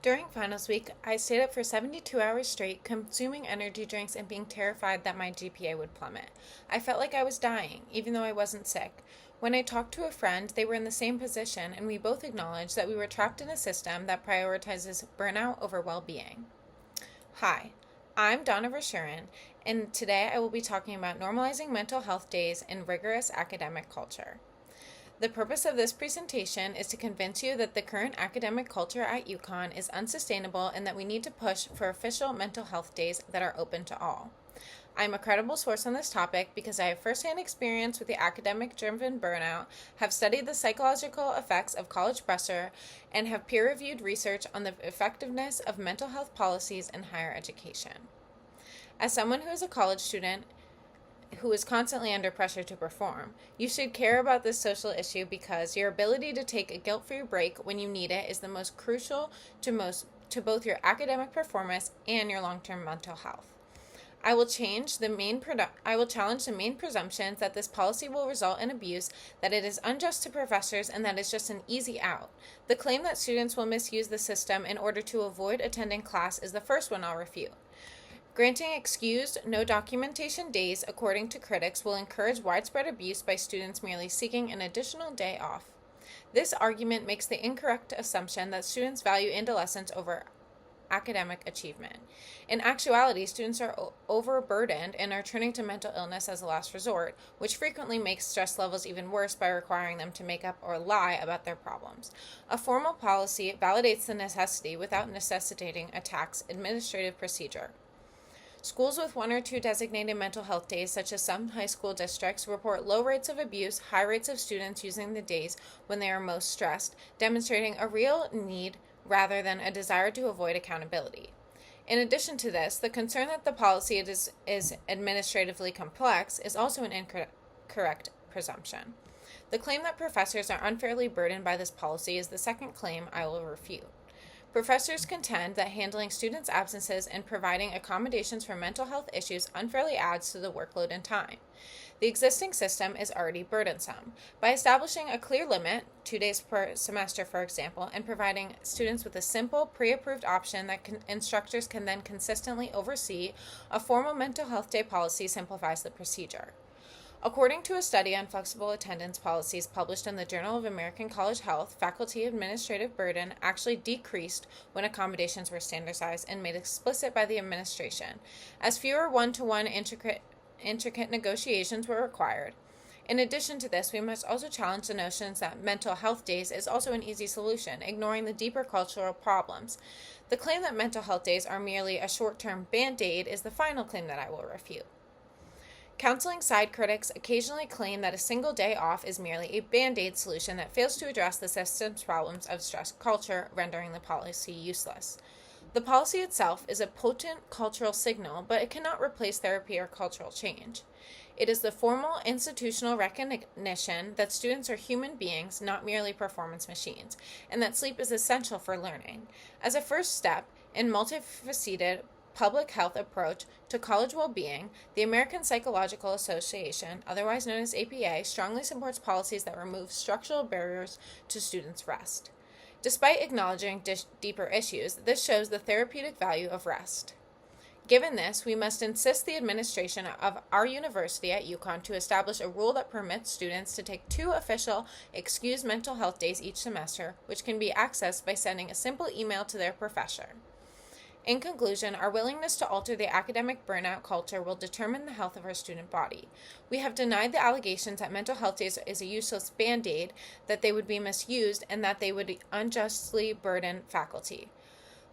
During finals week, I stayed up for 72 hours straight, consuming energy drinks and being terrified that my GPA would plummet. I felt like I was dying, even though I wasn't sick. When I talked to a friend, they were in the same position, and we both acknowledged that we were trapped in a system that prioritizes burnout over well being. Hi, I'm Donna Rashurin, and today I will be talking about normalizing mental health days in rigorous academic culture. The purpose of this presentation is to convince you that the current academic culture at UConn is unsustainable and that we need to push for official mental health days that are open to all. I'm a credible source on this topic because I have firsthand experience with the academic-driven burnout, have studied the psychological effects of college pressure, and have peer-reviewed research on the effectiveness of mental health policies in higher education. As someone who is a college student who is constantly under pressure to perform, you should care about this social issue because your ability to take a guilt-free break when you need it is the most crucial to both your academic performance and your long-term mental health. I will challenge the main presumptions that this policy will result in abuse, that it is unjust to professors, and that it's just an easy out. The claim that students will misuse the system in order to avoid attending class is the first one I'll refute. Granting excused, no documentation days, according to critics, will encourage widespread abuse by students merely seeking an additional day off. This argument makes the incorrect assumption that students value adolescence over academic achievement. In actuality, students are overburdened and are turning to mental illness as a last resort, which frequently makes stress levels even worse by requiring them to make up or lie about their problems. A formal policy validates the necessity without necessitating a tax administrative procedure. Schools with one or two designated mental health days, such as some high school districts, report low rates of abuse, high rates of students using the days when they are most stressed, demonstrating a real need rather than a desire to avoid accountability. In addition to this, the concern that the policy is administratively complex is also an incorrect presumption. The claim that professors are unfairly burdened by this policy is the second claim I will refute. Professors contend that handling students' absences and providing accommodations for mental health issues unfairly adds to the workload and time. The existing system is already burdensome. By establishing a clear limit, 2 days per semester for example, and providing students with a simple, pre-approved option that instructors can then consistently oversee, a formal mental health day policy simplifies the procedure. According to a study on flexible attendance policies published in the Journal of American College Health, faculty administrative burden actually decreased when accommodations were standardized and made explicit by the administration, as fewer one-to-one intricate negotiations were required. In addition to this, we must also challenge the notions that mental health days is also an easy solution, ignoring the deeper cultural problems. The claim that mental health days are merely a short-term band-aid is the final claim that I will refute. Counseling side critics occasionally claim that a single day off is merely a band-aid solution that fails to address the system's problems of stress culture, rendering the policy useless. The policy itself is a potent cultural signal, but it cannot replace therapy or cultural change. It is the formal institutional recognition that students are human beings, not merely performance machines, and that sleep is essential for learning. As a first step in multifaceted public health approach to college well-being, the American Psychological Association, otherwise known as APA, strongly supports policies that remove structural barriers to students' rest. Despite acknowledging deeper issues, this shows the therapeutic value of rest. Given this, we must insist the administration of our university at UConn to establish a rule that permits students to take 2 official excused mental health days each semester, which can be accessed by sending a simple email to their professor. In conclusion, our willingness to alter the academic burnout culture will determine the health of our student body. We have denied the allegations that mental health days is a useless band-aid, that they would be misused, and that they would unjustly burden faculty.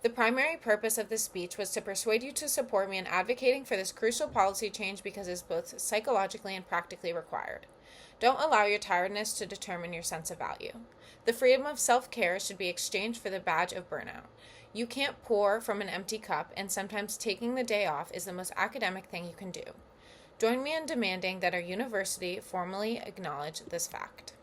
The primary purpose of this speech was to persuade you to support me in advocating for this crucial policy change because it is both psychologically and practically required. Don't allow your tiredness to determine your sense of value. The freedom of self-care should be exchanged for the badge of burnout. You can't pour from an empty cup, and sometimes taking the day off is the most academic thing you can do. Join me in demanding that our university formally acknowledge this fact.